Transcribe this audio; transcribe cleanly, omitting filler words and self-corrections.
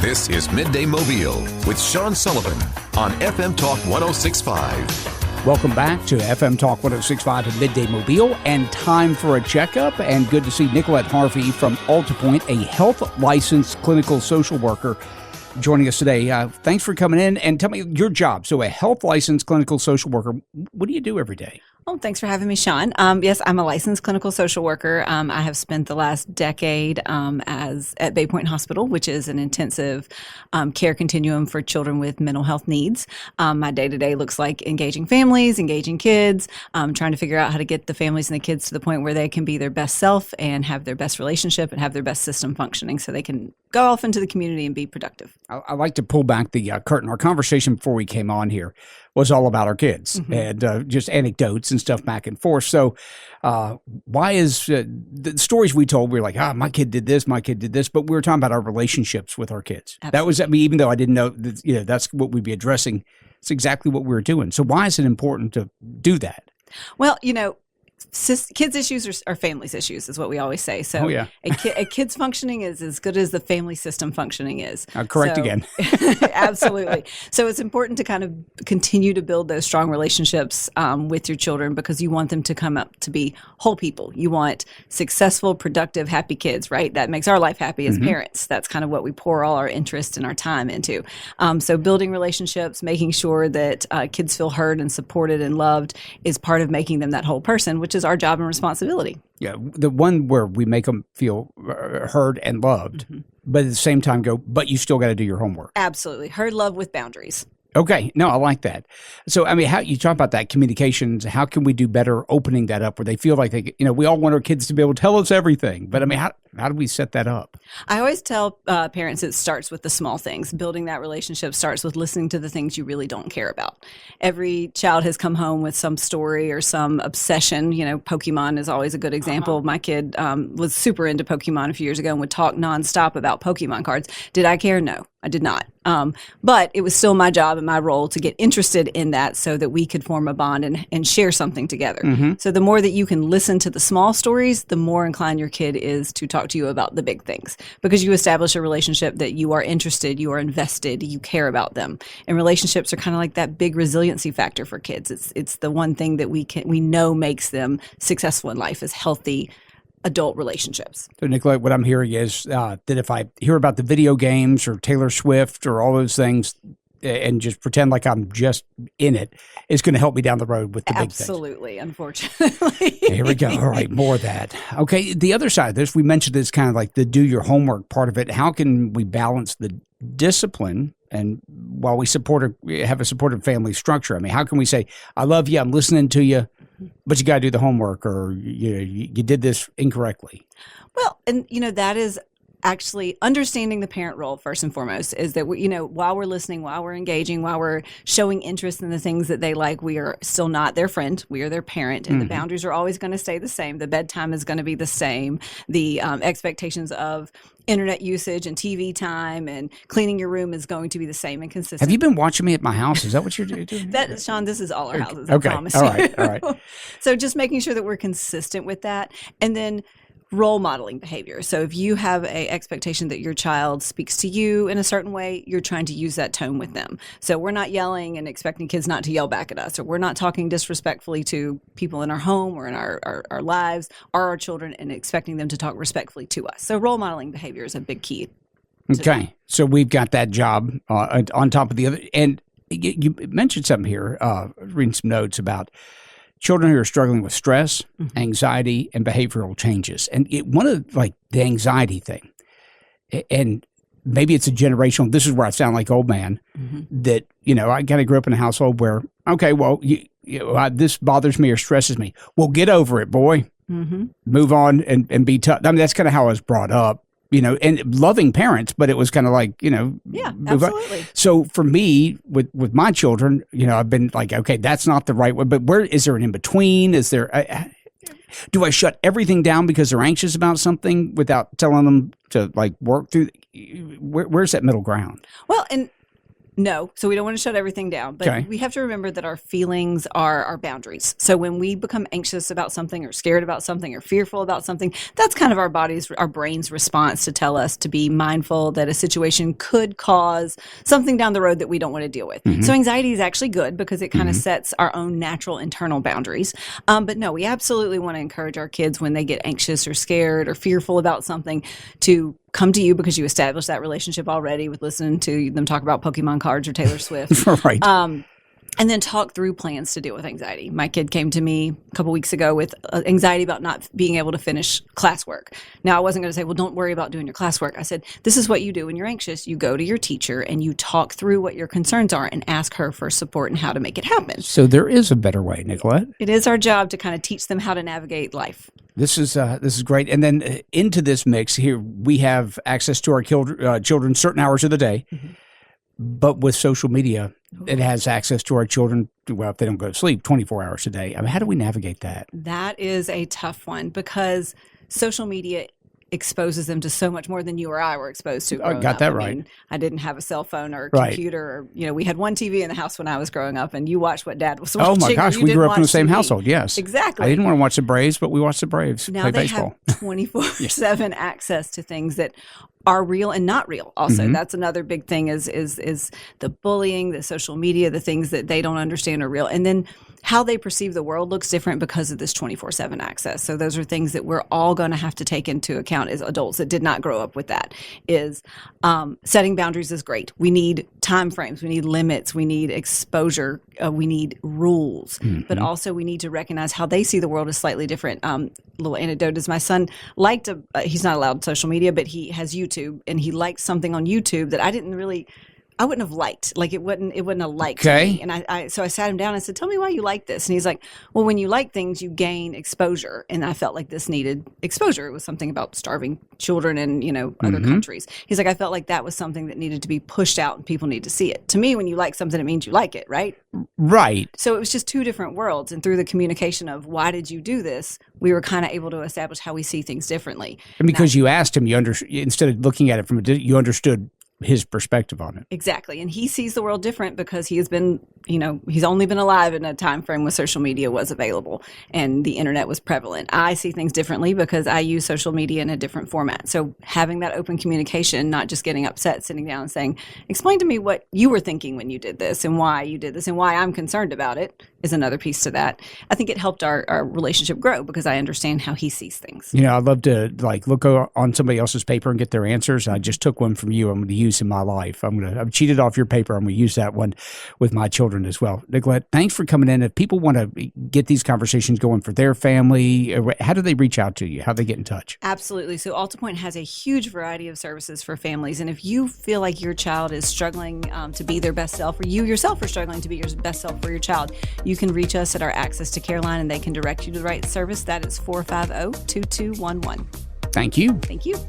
This is Midday Mobile with Sean Sullivan on FMTalk 106.5. Welcome back to FMTalk 106.5 at Midday Mobile, and time for a checkup. And good to see Nicolette Harvey from AltaPointe, a health licensed clinical social worker, joining us today. Thanks for coming in, and tell me your job. So a health licensed clinical social worker, what do you do every day? Oh, thanks for having me, Sean. Yes, I'm a licensed clinical social worker. I have spent the last decade at BayPointe Hospital, which is an intensive care continuum for children with mental health needs. My day-to-day looks like engaging families, engaging kids, trying to figure out how to get the families and the kids to the point where they can be their best self and have their best relationship and have their best system functioning so they can go off into the community and be productive. I like to pull back the curtain. Our conversation before we came on here was all about our kids and just anecdotes and stuff back and forth. So why is the stories we told, we were like, my kid did this, but we were talking about our relationships with our kids. Absolutely. That was, even though I didn't know that, that's what we'd be addressing, it's exactly what we were doing. So why is it important to do that? Well, kids' issues are families' issues, is what we always say. So a kid's functioning is as good as the family system functioning is. Correct again. Absolutely. So it's important to kind of continue to build those strong relationships with your children, because you want them to come up to be whole people. You want successful, productive, happy kids, right? That makes our life happy as parents. That's kind of what we pour all our interest and our time into. So building relationships, making sure that kids feel heard and supported and loved is part of making them that whole person, which is our job and responsibility. Yeah, the one where we make them feel heard and loved, but at the same time but you still got to do your homework. Absolutely. Heard, love with boundaries. Okay. No, I like that. So, how you talk about that communications, how can we do better opening that up where they feel like we all want our kids to be able to tell us everything, but how do we set that up? I always tell parents it starts with the small things. Building that relationship starts with listening to the things you really don't care about. Every child has come home with some story or some obsession. Pokemon is always a good example. My kid was super into Pokemon a few years ago and would talk nonstop about Pokemon cards. Did I care? No, I did not. But it was still my job and my role to get interested in that so that we could form a bond and share something together. So the more that you can listen to the small stories, the more inclined your kid is to talk to you about the big things, because you establish a relationship that you are interested, you are invested, you care about them. And relationships are kind of like that big resiliency factor for kids. It's the one thing that we know makes them successful in life, is healthy adult relationships. So, Nicolette, what I'm hearing is that if I hear about the video games or Taylor Swift or all those things and just pretend like I'm just in it, it's going to help me down the road with the big things. Absolutely, unfortunately. Here we go. All right, more of that. Okay, the other side of this, we mentioned this kind of like the do your homework part of it. How can we balance the discipline and while we have a supportive family structure? How can we say, I love you, I'm listening to you, but you got to do the homework, or you did this incorrectly? Well, and that is actually understanding the parent role first and foremost, is that while we're listening, while we're engaging, while we're showing interest in the things that they like, we are still not their friend. We are their parent, and the boundaries are always going to stay the same. The bedtime is going to be the same. The expectations of internet usage and TV time and cleaning your room is going to be the same and consistent. Have you been watching me at my house? Is that what you're doing? Sean, this is all our houses. Okay. I promise all you. right. So just making sure that we're consistent with that, and then role modeling behavior. So if you have a expectation that your child speaks to you in a certain way, you're trying to use that tone with them. So we're not yelling and expecting kids not to yell back at us, or we're not talking disrespectfully to people in our home or in our lives or our children and expecting them to talk respectfully to us. So role modeling behavior is a big key. Okay. So we've got that job on top of the other. And you mentioned something here, reading some notes about children who are struggling with stress, anxiety, and behavioral changes. And one of the anxiety thing, and maybe it's a generational, this is where I sound like old man, that, I kind of grew up in a household where, okay, well, this bothers me or stresses me. Well, get over it, boy. Move on and be tough. That's kind of how I was brought up. And loving parents, but it was kind of like, yeah, absolutely. So for me, with my children, I've been like, okay, that's not the right way, but where is there an in-between? Is there, do I shut everything down because they're anxious about something without telling them to work through? Where's that middle ground? Well, and No. So we don't want to shut everything down, but we have to remember that our feelings are our boundaries. So when we become anxious about something or scared about something or fearful about something, that's kind of our brain's response to tell us to be mindful that a situation could cause something down the road that we don't want to deal with. So anxiety is actually good because it kind of sets our own natural internal boundaries. But no, we absolutely want to encourage our kids when they get anxious or scared or fearful about something to come to you because you established that relationship already with listening to them talk about Pokemon cards or Taylor Swift. Right. And then talk through plans to deal with anxiety. My kid came to me a couple weeks ago with anxiety about not being able to finish classwork. Now, I wasn't going to say, well, don't worry about doing your classwork. I said, this is what you do when you're anxious. You go to your teacher and you talk through what your concerns are and ask her for support and how to make it happen. So there is a better way, Nicolette. It is our job to kind of teach them how to navigate life. This is great. And then into this mix here, we have access to our children certain hours of the day. But with social media, it has access to our children, well, if they don't go to sleep, 24 hours a day. I mean, how do we navigate that? That is a tough one because social media exposes them to so much more than you or I were exposed to growing up. Got that right. Mean, I didn't have a cell phone or a computer. Or, we had one TV in the house when I was growing up, and you watched what Dad was watching. Oh, my gosh. We grew up in the same household, yes. Exactly. I didn't want to watch the Braves, but we watched the Braves play baseball. Now they have 24/7 access to things that are real and not real. Also, that's another big thing is the bullying, the social media, the things that they don't understand are real. And then how they perceive the world looks different because of this 24/7 access. So those are things that we're all going to have to take into account as adults that did not grow up with that. Is setting boundaries is great. We need time frames. We need limits. We need exposure. We need rules. But also we need to recognize how they see the world is slightly different. Little anecdote is my son liked he's not allowed social media, but he has YouTube, and he liked something on YouTube that I wouldn't have liked. Like it wouldn't have liked me. And so I sat him down and said, tell me why you like this. And he's like, well, when you like things, you gain exposure. And I felt like this needed exposure. It was something about starving children in, other countries. He's like, I felt like that was something that needed to be pushed out and people need to see it. To me, when you like something, it means you like it, right? Right. So it was just two different worlds. And through the communication of why did you do this, we were kind of able to establish how we see things differently. And because you asked him, instead of looking at it you understood his perspective on it. Exactly. And he sees the world different because he has been, he's only been alive in a time frame when social media was available and the internet was prevalent. I see things differently because I use social media in a different format. So having that open communication, not just getting upset, sitting down and saying, explain to me what you were thinking when you did this and why you did this and why I'm concerned about it is another piece to that. I think it helped our relationship grow because I understand how he sees things. I'd love to look on somebody else's paper and get their answers. I just took one from you. I'm going to use in my life. I've cheated off your paper. I'm going to use that one with my children as well. Nicolette, thanks for coming in. If people want to get these conversations going for their family, how do they reach out to you? How do they get in touch? Absolutely. So AltaPointe has a huge variety of services for families. And if you feel like your child is struggling to be their best self, or you yourself are struggling to be your best self for your child, you can reach us at our Access to Care line and they can direct you to the right service. That is 450-2211. Thank you. Thank you.